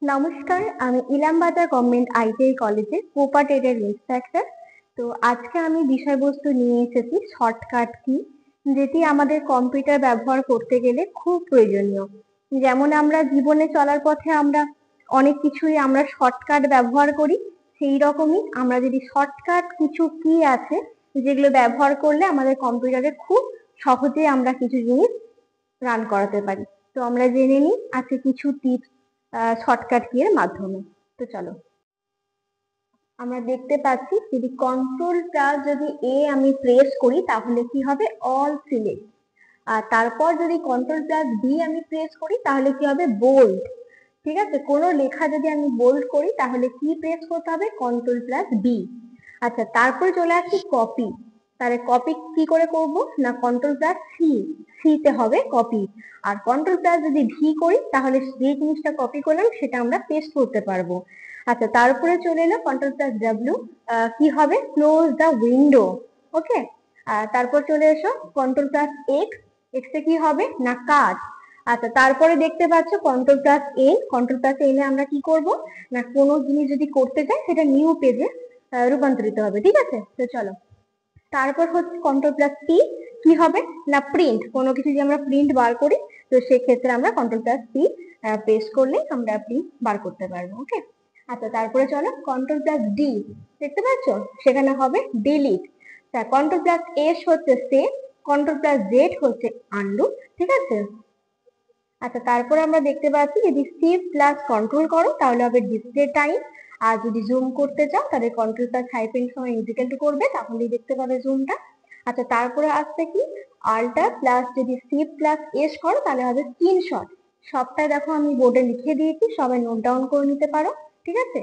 নমস্কার, আমি Ilambazar government ITI কলেজে কোপা টেডের ইন্সট্রাক্টর। তো আজকে আমি বিষয়বস্তু নিয়ে এসেছি শর্টকাট কি, যেটি আমাদের কম্পিউটার ব্যবহার করতে গেলে খুব প্রয়োজনীয়। যেমন আমরা জীবনে চলার পথে আমরা অনেক কিছুই আমরা শর্টকাট ব্যবহার করি, সেই রকমই আমরা যদি শর্টকাট কিছু কি আছে যেগুলো ব্যবহার করলে আমাদের কম্পিউটারে খুব সহজে আমরা কিছু জিনিস রান করাতে পারি। তো আমরা জেনে নিই আজকে কিছু টিপস শর্টকাট কি এর মাধ্যমে। তো চলো, আমরা দেখতে পাচ্ছি যদি কন্ট্রোল প্লাস যদি এ আমি প্রেস করি তাহলে কি হবে, অল সিলেক্ট। আর তারপর যদি কন্ট্রোল প্লাস বি আমি প্রেস করি তাহলে কি হবে, বোল্ড। ঠিক আছে, কোনো লেখা যদি আমি বোল্ড করি তাহলে কি প্রেস করতে হবে, কন্ট্রোল প্লাস বি। আচ্ছা, তারপরে চলে আসছি কপি। তাহলে কপি কি করে করব না, কন্ট্রোল প্লাস সি, সিতে হবে কপি। আর কন্ট্রোল প্লাস যদি ভি করি তাহলে যে জিনিসটা কপি করলাম সেটা আমরা পেস্ট করতে পারবো। আচ্ছা, তারপরে চলে এলো কন্ট্রোল প্লাস ডাব্লিউ, কি হবে, ক্লোজ দ্য উইন্ডো। ওকে, তারপর চলে এসো কন্ট্রোল প্লাস এক্স, এক্স এ কি হবে না, কাট। আচ্ছা, তারপরে দেখতে পাচ্ছ control plus N, control plus N A আমরা কি করব না, কোনো জিনিস যদি করতে চাই সেটা নিউ পেজে রূপান্তরিত হবে। ঠিক আছে, তো চলো, তারপর হচ্ছে কন্ট্রোল প্লাস পি, কি হবে না, প্রিন্ট। কোনো কিছু যদি আমরা প্রিন্ট বার করি তো সেক্ষেত্রে আমরা কন্ট্রোল প্লাস পি পেস্ট করলে আমরা প্রিন্ট বার করতে পারবো। ওকে, আচ্ছা, তারপরে চলো কন্ট্রোল প্লাস ডি, দেখতে পাচ্ছ সেখানে হবে ডিলিট। কন্ট্রোল প্লাস এস হচ্ছে সেভ, কন্ট্রোল প্লাস জেড হচ্ছে আনডু। ঠিক আছে, আচ্ছা, তারপরে আমরা দেখতে পাচ্ছি যদি শিফট প্লাস কন্ট্রোল করো তাহলে হবে ডিসপ্লে টাইম। আর যদি জুম করতে চাও তাহলে কন্ট্রোল প্লাস হাইফেন সময় ইজিক্যাল টু করবে, তাহলেই দেখতে পাবে জুমটা। আচ্ছা, তারপরে আসছে কি, আল্টার প্লাস যদি শিফট প্লাস এস করো তাহলে হবে স্ক্রিনশট। সবটাই দেখো আমি বোর্ডে লিখে দিয়েছি, সবাই নোট ডাউন করে নিতে পারো। ঠিক আছে,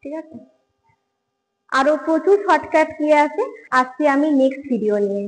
ঠিক আছে, আরো প্রচুর শর্টকাট কি আছে আসছি আমি নেক্সট ভিডিও নিয়ে।